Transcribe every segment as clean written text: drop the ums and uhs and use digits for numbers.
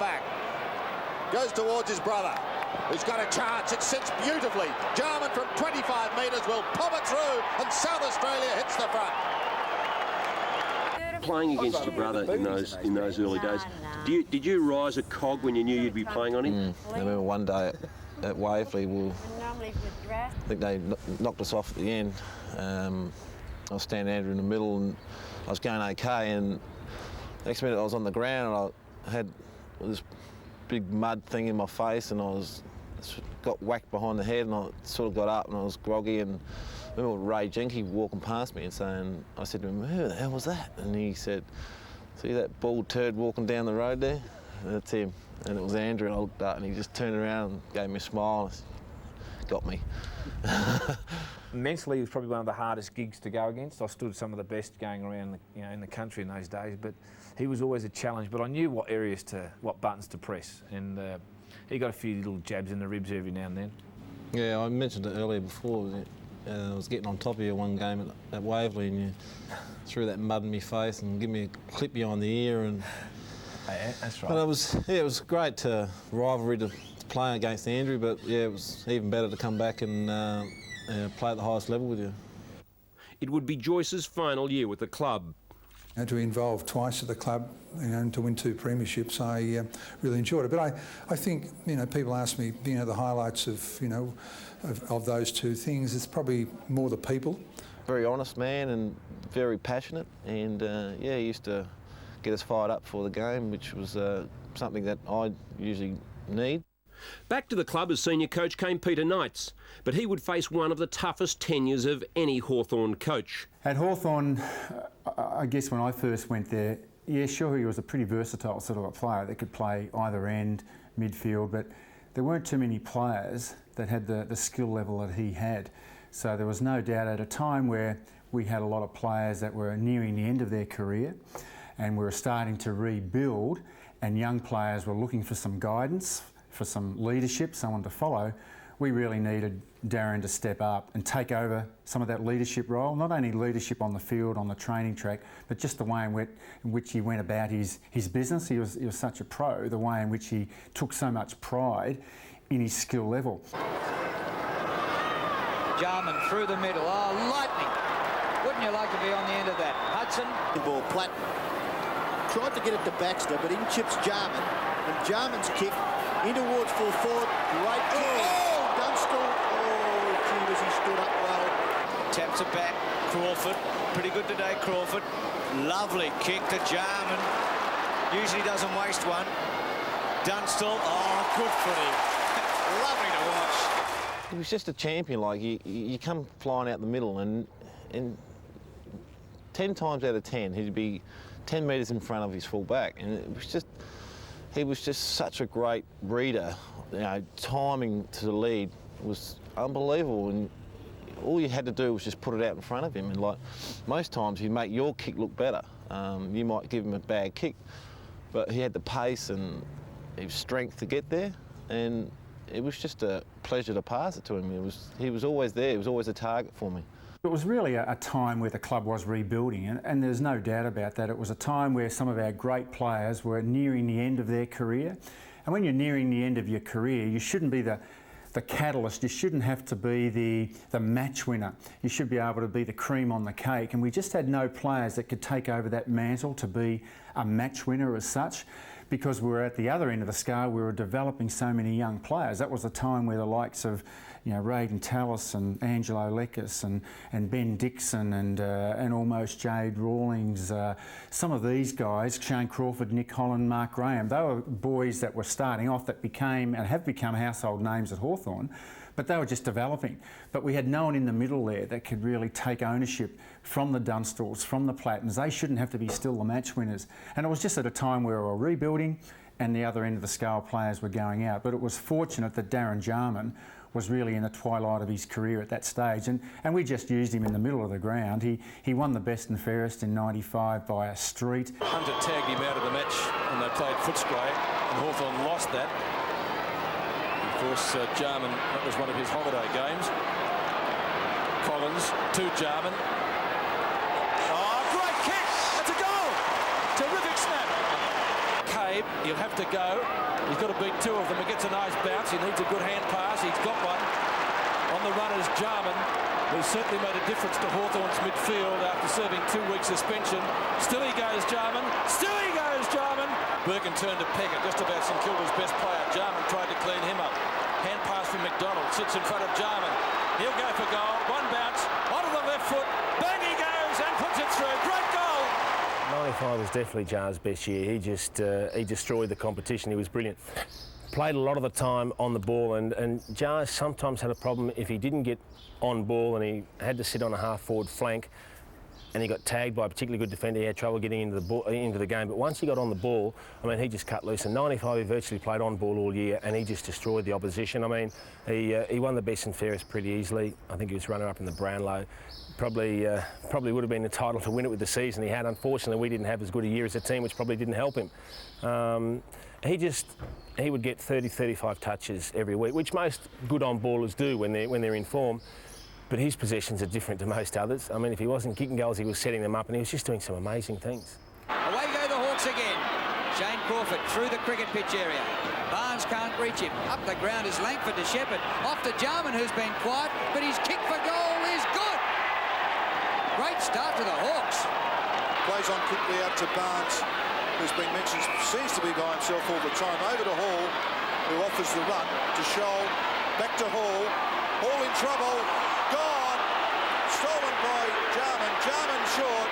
back. Goes towards his brother, who's got a chance. It sits beautifully. Jarman from 25 metres will pop it through, and South Australia hits the front. Playing against your brother in those early days, did you rise a cog when you knew you'd be playing on him? I remember one day at Waverley, I think they knocked us off at the end. I was standing Andrew in the middle and I was going okay, and next minute I was on the ground and I had this big mud thing in my face and I got whacked behind the head and I sort of got up and I was groggy, and I remember Ray Jenke walking past me and saying, I said to him, "Who the hell was that?" And he said, "See that bald turd walking down the road there? That's him." And it was Andrew, and I looked up and he just turned around and gave me a smile. Got me. Mentally, it was probably one of the hardest gigs to go against. I stood some of the best going around, in the country in those days, but he was always a challenge. But I knew what buttons to press, and he got a few little jabs in the ribs every now and then. Yeah, I mentioned it earlier before. I was getting on top of you one game at Waverley, and you threw that mud in my face and give me a clip behind the ear, and yeah, that's right. But it was great rivalry to play against Andrew, but yeah, it was even better to come back and play at the highest level with you. It would be Joyce's final year with the club. To be involved twice at the club, and to win 2 premierships, I really enjoyed it. But I think, people ask me, the highlights of those 2 things. It's probably more the people. Very honest man and very passionate, and he used to get us fired up for the game, which was something that I usually need. Back to the club as senior coach came Peter Knights, but he would face one of the toughest tenures of any Hawthorn coach. At Hawthorn, I guess when I first went there, yeah, sure, he was a pretty versatile sort of a player that could play either end, midfield, but there weren't too many players that had the skill level that he had. So there was no doubt at a time where we had a lot of players that were nearing the end of their career and we were starting to rebuild, and young players were looking for some guidance, for some leadership, someone to follow. We really needed Darren to step up and take over some of that leadership role, not only leadership on the field, on the training track, but just the way in which he went about his business. He was such a pro, the way in which he took so much pride in his skill level. Jarman through the middle, lightning. Wouldn't you like to be on the end of that? Hudson. The ball, Platten tried to get it to Baxter, but in chips Jarman, and Jarman's kick in towards full forward, great kick. Oh, Dunstall, gee whiz, he stood up well. Taps it back, Crawford, pretty good today, Crawford. Lovely kick to Jarman, usually doesn't waste one. Dunstall, good for him. Lovely to watch. He was just a champion. Like, you come flying out the middle, and 10 times out of 10, he'd be 10 metres in front of his full back, and he was just such a great reader. Timing to the lead was unbelievable, and all you had to do was just put it out in front of him. And like most times, he'd make your kick look better. You might give him a bad kick, but he had the pace and his strength to get there, and it was just a pleasure to pass it to him. He was always there. He was always a target for me. It was really a time where the club was rebuilding, and there's no doubt about that. It was a time where some of our great players were nearing the end of their career. And when you're nearing the end of your career, you shouldn't be the catalyst. You shouldn't have to be the match winner. You should be able to be the cream on the cake. And we just had no players that could take over that mantle to be a match winner as such. Because we were at the other end of the scale, we were developing so many young players. That was a time where the likes of, Raiden Tallis and Angelo Lekis and Ben Dixon and almost Jade Rawlings, some of these guys, Shane Crawford, Nick Holland, Mark Graham, they were boys that were starting off that became and have become household names at Hawthorn, but they were just developing. But we had no one in the middle there that could really take ownership from the Dunstalls, from the Plattons. They shouldn't have to be still the match winners. And it was just at a time where we were rebuilding and the other end of the scale players were going out. But it was fortunate that Darren Jarman was really in the twilight of his career at that stage, and we just used him in the middle of the ground. He won the best and fairest in '95 by a street. Hunter tagged him out of the match and they played Footscray, and Hawthorn lost that. Of course, Jarman, that was one of his holiday games. Collins to Jarman. Great kick! That's a goal! Terrific snap! Kay him. He'll have to go. He's got to beat two of them. He gets a nice bounce. He needs a good hand pass. He's got one. On the run is Jarman, who's certainly made a difference to Hawthorn's midfield after serving 2-week suspension. Still he goes, Jarman. Still he goes, Jarman. Birkin turned to Peckett, just about St Kilda's best player. Jarman tried to clean him up. Hand pass from McDonald. Sits in front of Jarman. He'll go for goal. One bounce. Onto the left foot. Bang he goes and puts it through. Great goal. 95 was definitely Jar's best year. He destroyed the competition. He was brilliant. Played a lot of the time on the ball, and Jar sometimes had a problem if he didn't get on ball and he had to sit on a half-forward flank and he got tagged by a particularly good defender. He had trouble getting into the game, but once he got on the ball, I mean, he just cut loose. And 95, he virtually played on ball all year, and he just destroyed the opposition. I mean, he won the best and fairest pretty easily. I think he was runner-up in the Brownlow. Probably would have been entitled to win it with the season he had. Unfortunately, we didn't have as good a year as a team, which probably didn't help him. He would get 30, 35 touches every week, which most good on-ballers do when they're in form. But his possessions are different to most others. I mean, if he wasn't kicking goals, he was setting them up, and he was just doing some amazing things. Away go the Hawks again. Shane Crawford through the cricket pitch area. Barnes can't reach him. Up the ground is Langford to Shepherd. Off to Jarman, who's been quiet, but his kick for goal is good. Great start to the Hawks. Plays on quickly out to Barnes, who's been mentioned, seems to be by himself all the time. Over to Hall, who offers the run to Scholl. Back to Hall. Hall in trouble. Gone. Stolen by Jarman. Jarman short.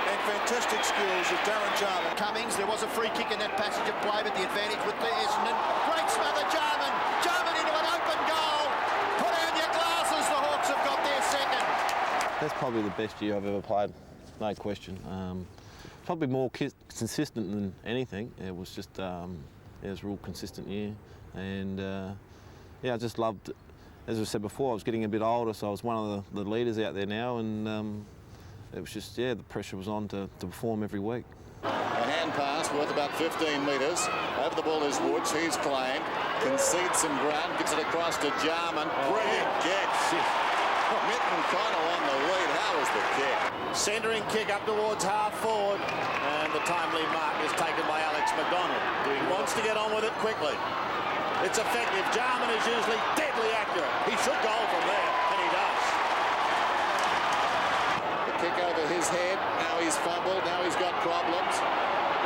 And fantastic skills of Darren Jarman. Cummings, there was a free kick in that passage of play, but the advantage with Essendon. Great smother, Jarman. Jarman into an open goal. Put down your glasses. The Hawks have got their second. That's probably the best year I've ever played, no question. Probably more consistent than anything. It was just, it was a real consistent year. And yeah, I just loved, as I said before, I was getting a bit older, so I was one of the leaders out there now, and it was just, yeah, the pressure was on to perform every week. A hand pass worth about 15 metres. Over the ball is Woods. He's claimed. Concedes some ground. Gets it across to Jarman. Brilliant catch. Mitten kind of on the lead. How was the kick? Centering kick up towards half forward. And the timely mark is taken by Alex McDonald. He wants to get on with it quickly. It's effective. Jarman is usually deadly accurate. He should goal from there, and he does. The kick over his head. Now he's fumbled. Now he's got problems.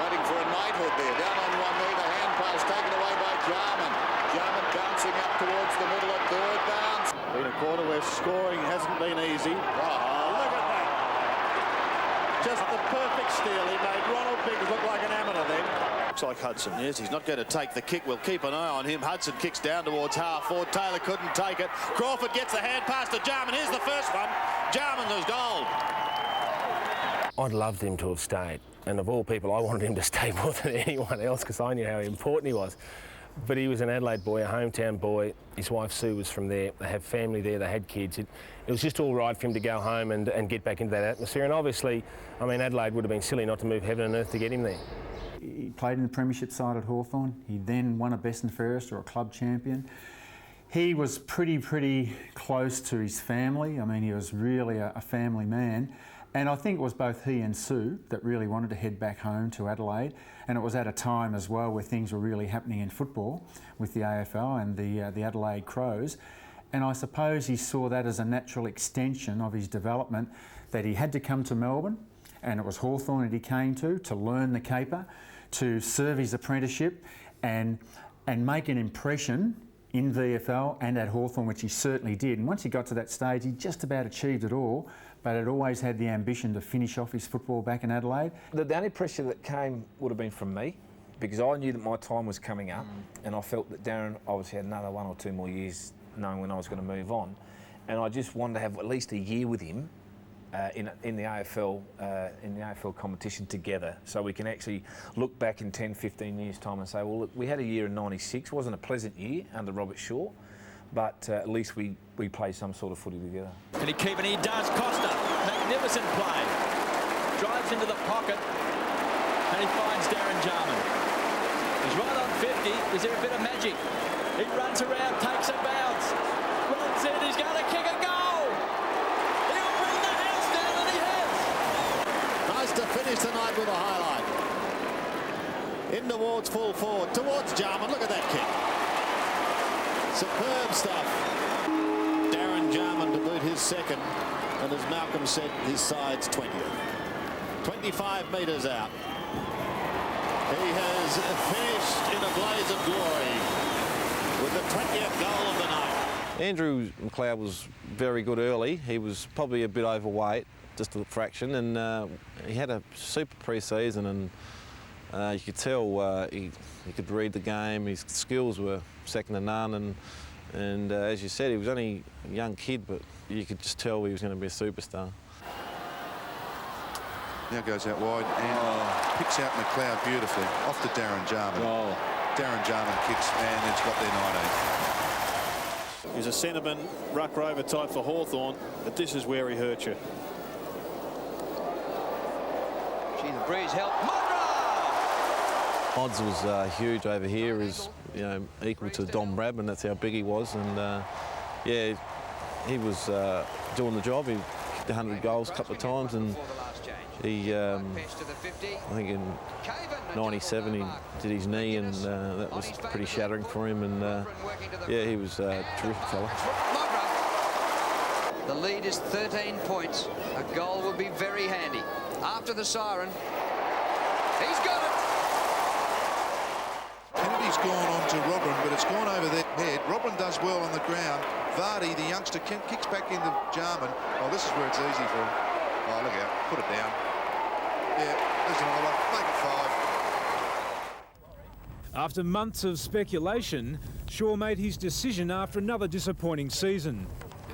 Waiting for a knighthood there. Down on one knee. The hand pass taken away by Jarman. Jarman bouncing up towards the middle of third bounds. In a quarter where scoring hasn't been easy. Oh, look at that. Just the perfect steal. He made Ronald Biggs look like an amateur then. Looks like Hudson. Yes, he's not going to take the kick. We'll keep an eye on him. Hudson kicks down towards half forward. Taylor couldn't take it. Crawford gets the hand pass to Jarman. Here's the first one. Jarman has goal. I'd loved him to have stayed. And of all people, I wanted him to stay more than anyone else because I knew how important he was. But he was an Adelaide boy, a hometown boy. His wife Sue was from there. They have family there, they had kids. It was just all right for him to go home and get back into that atmosphere. And obviously, I mean, Adelaide would have been silly not to move heaven and earth to get him there. He played in the premiership side at Hawthorn. He then won a best and fairest or a club champion. He was pretty close to his family. I mean, he was really a family man. And I think it was both he and Sue that really wanted to head back home to Adelaide. And it was at a time as well where things were really happening in football with the AFL and the Adelaide Crows. And I suppose he saw that as a natural extension of his development, that he had to come to Melbourne, and it was Hawthorn that he came to learn the caper, to serve his apprenticeship and make an impression in VFL and at Hawthorn, which he certainly did. And once he got to that stage, he just about achieved it all, but had always had the ambition to finish off his football back in Adelaide. The only pressure that came would have been from me, because I knew that my time was coming up, and I felt that Darren obviously had another 1 or 2 more years knowing when I was going to move on, and I just wanted to have at least a year with him in the AFL competition together, so we can actually look back in 10, 15 years' time and say, well, look, we had a year in '96, wasn't a pleasant year under Robert Shaw, but at least we played some sort of footy together. Can he keep it? He does. Costa, magnificent play. Drives into the pocket, and he finds Darren Jarman. He's right on 50. Is there a bit of magic? He runs around, takes a bounce, runs in, he's going to kick a goal. He'll bring the house down, and he has. Nice to finish the night with a highlight. In towards full forward, towards Jarman. Look at that kick. Superb stuff. Darren Jarman to boot his second, and as Malcolm said, his side's 20th. 25 metres out. He has finished in a blaze of glory with the 20th goal of the night. Andrew McLeod was very good early. He was probably a bit overweight, just a fraction, and he had a super pre-season, and you could tell he could read the game. His skills were second to none, and as you said, he was only a young kid, but you could just tell he was going to be a superstar. Now goes out wide and picks out McLeod beautifully. Off to Darren Jarman. Oh. Darren Jarman kicks and it's got their 19. He's a centreman, ruck rover type for Hawthorn, but this is where he hurt you. Gee, the breeze helped. Odds was huge over here, is equal to Don Bradman. That's how big he was, and yeah, he was doing the job. He kicked 100 goals a couple of times, and he, I think in '97 he did his knee, and that was pretty shattering for him. And yeah, he was a terrific fella. The lead is 13 points. A goal would be very handy. After the siren, he's got it. Kennedy's gone on to Robin, but it's gone over their head. Robin does well on the ground. Vardy, the youngster, kicks back into Jarman. Oh, this is where it's easy for him. Oh, look out. Put it down. Yeah, there's another one. Make it 5. After months of speculation, Shaw made his decision after another disappointing season.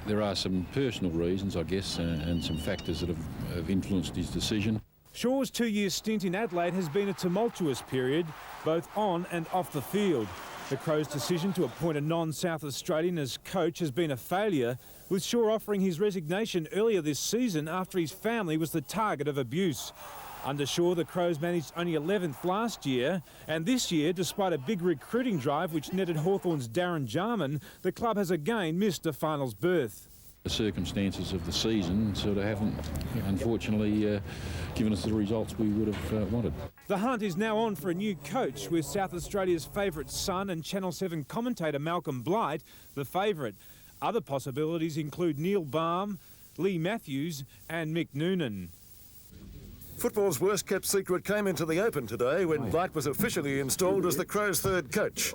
There are some personal reasons, I guess, and some factors that have influenced his decision. Shaw's 2-year stint in Adelaide has been a tumultuous period, both on and off the field. The Crows' decision to appoint a non-South Australian as coach has been a failure, with Shaw offering his resignation earlier this season after his family was the target of abuse. Under Shaw, the Crows managed only 11th last year, and this year, despite a big recruiting drive which netted Hawthorn's Darren Jarman, the club has again missed a finals berth. The circumstances of the season sort of haven't, unfortunately, given us the results we would have wanted. The hunt is now on for a new coach, with South Australia's favourite son and Channel 7 commentator Malcolm Blight the favourite. Other possibilities include Neil Baum, Lee Matthews and Mick Noonan. Football's worst-kept secret came into the open today when Blight was officially installed as the Crows' third coach.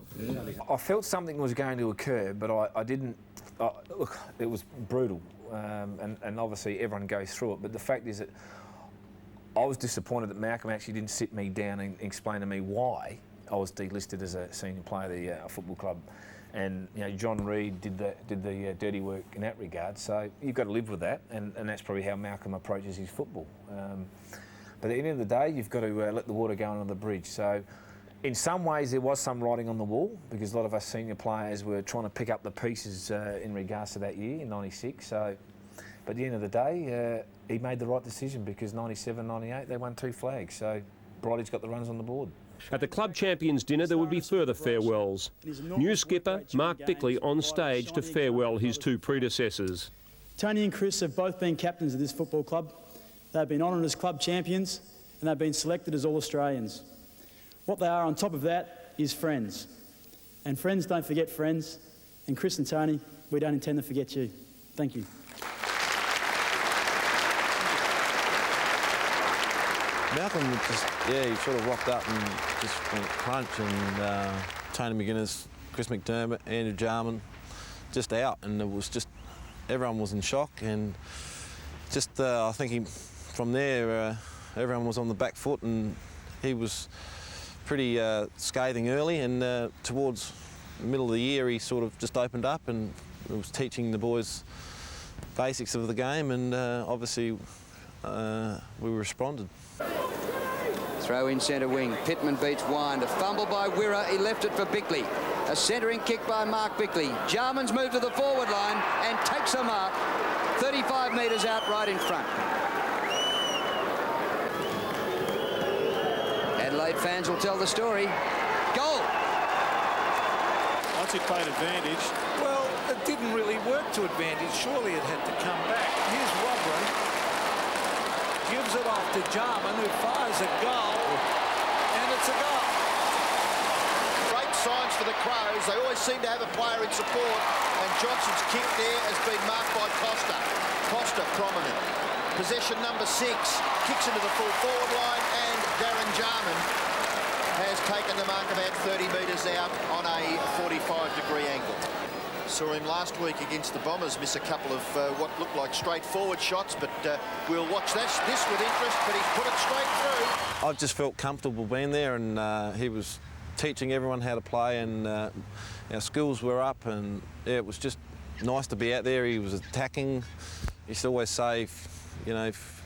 I felt something was going to occur, but I didn't. Look, it was brutal, and obviously everyone goes through it, but the fact is that I was disappointed that Malcolm actually didn't sit me down and explain to me why I was delisted as a senior player of the football club. And John Reid did the dirty work in that regard, so you've got to live with that, and that's probably how Malcolm approaches his football. But at the end of the day, you've got to let the water go under the bridge. So in some ways there was some writing on the wall, because a lot of us senior players were trying to pick up the pieces in regards to that year in '96. So, but at the end of the day, he made the right decision, because '97, '98 they won 2 flags. So Bridie's got the runs on the board. At the club champions dinner there would be further farewells. New skipper Mark Bickley on stage to farewell his 2 predecessors. Tony and Chris have both been captains of this football club. They've been honoured as club champions, and they've been selected as All-Australians. What they are on top of that is friends. And friends don't forget friends. And Chris and Tony, we don't intend to forget you. Thank you. Malcolm just, he sort of rocked up and just went crunch, and Tony McGuinness, Chris McDermott, Andrew Jarman, just out, and it was just, everyone was in shock, and just, I think from there, everyone was on the back foot, and he was pretty scathing early, and towards the middle of the year he sort of just opened up and was teaching the boys basics of the game, and obviously we responded. Throw in centre wing. Pittman beats Wind. A fumble by Wirra. He left it for Bickley. A centering kick by Mark Bickley. Jarman's moved to the forward line and takes a mark. 35 metres out right in front. Adelaide fans will tell the story. Goal! Once it played advantage, well, it didn't really work to advantage. Surely it had to come back. Here's Robin. Gives it off to Jarman, who fires a goal, and it's a goal. for the Crows. They always seem to have a player in support, and Johnson's kick there has been marked by Costa. Costa prominent. Possession number 6, kicks into the full forward line, and Darren Jarman has taken the mark about 30 metres out on a 45-degree angle. Saw him last week against the Bombers miss a couple of what looked like straightforward shots, but we'll watch this with interest, but he's put it straight through. I just felt comfortable being there, and he was teaching everyone how to play, and our skills were up, and yeah, it was just nice to be out there. He was attacking. He used to always say, if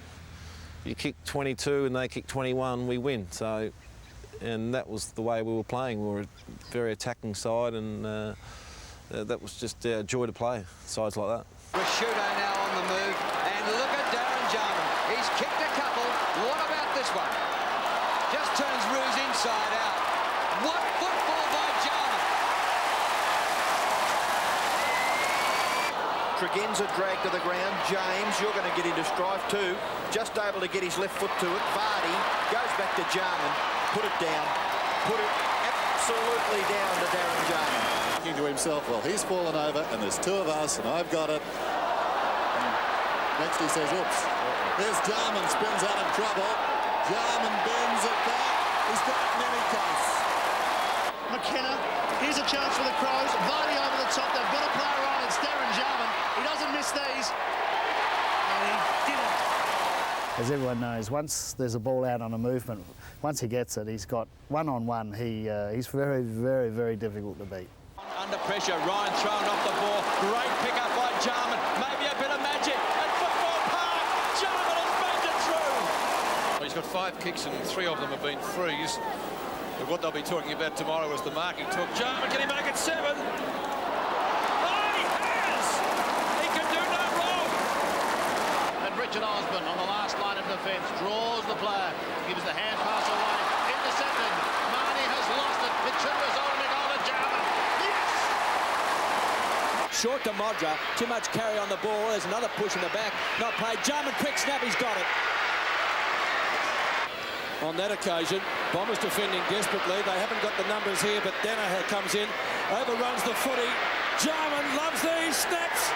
you kick 22 and they kick 21, we win. So, and that was the way we were playing. We were a very attacking side, and that was just a joy to play, sides like that. Rashudo now on the move, and look at Darren Jarman. He's kicked a couple. What about this one? Just turns Roos inside out. What football by Jarman! Tregenza dragged to the ground. James, you're going to get into strife too. Just able to get his left foot to it. Vardy goes back to Jarman. Put it down. Put it absolutely down to Darren Jarman. Thinking to himself, well, he's fallen over and there's two of us and I've got it. And next he says, oops. There's Jarman, spins out of trouble. Jarman bends it back. He's got it in any case. McKenna, here's a chance for the Crows. Vardy over the top. They've got a player on. It's Darren Jarman. He doesn't miss these. And he didn't. As everyone knows, once there's a ball out on a movement, once he gets it, he's got one-on-one. He's very, very, very difficult to beat. Under pressure, Ryan thrown off the ball. Great pick up by Jarman. Maybe a bit of magic at Football Park. Jarman has banged it through. Well, he's got 5 kicks and 3 of them have been frees. But what they'll be talking about tomorrow is the marking talk. Jarman, can he make it 7? Oh, he has! He can do no wrong. And Richard Osborne on the last line of defence draws the player, gives the hand pass away, intercepted. Marnie has lost it. It should result in a goal to Jarman. Yes! Short to Modra, too much carry on the ball. There's another push in the back, not played. Jarman, quick snap, he's got it. On that occasion, Bombers defending desperately. They haven't got the numbers here, but Danaher comes in, overruns the footy. Jarman loves these snaps.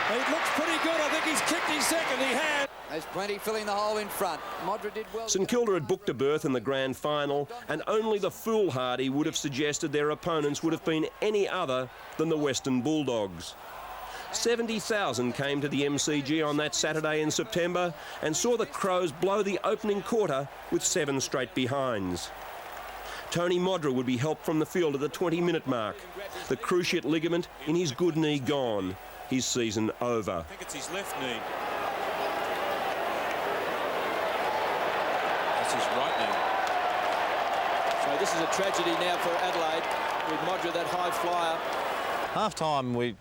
He looks pretty good. I think he's kicked his second. He had. There's plenty filling the hole in front. Modra did well. St Kilda had booked a berth in the grand final, and only the foolhardy would have suggested their opponents would have been any other than the Western Bulldogs. 70,000 came to the MCG on that Saturday in September and saw the Crows blow the opening quarter with 7 straight behinds. Tony Modra would be helped from the field at the 20-minute mark. The cruciate ligament in his good knee gone. His season over. I think it's his left knee. That's his right knee. So this is a tragedy now for Adelaide with Modra, that high flyer. Half-time, we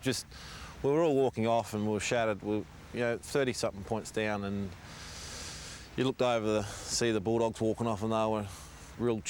were all walking off and we were shattered. We were, 30-something points down, and you looked over see the Bulldogs walking off, and they were real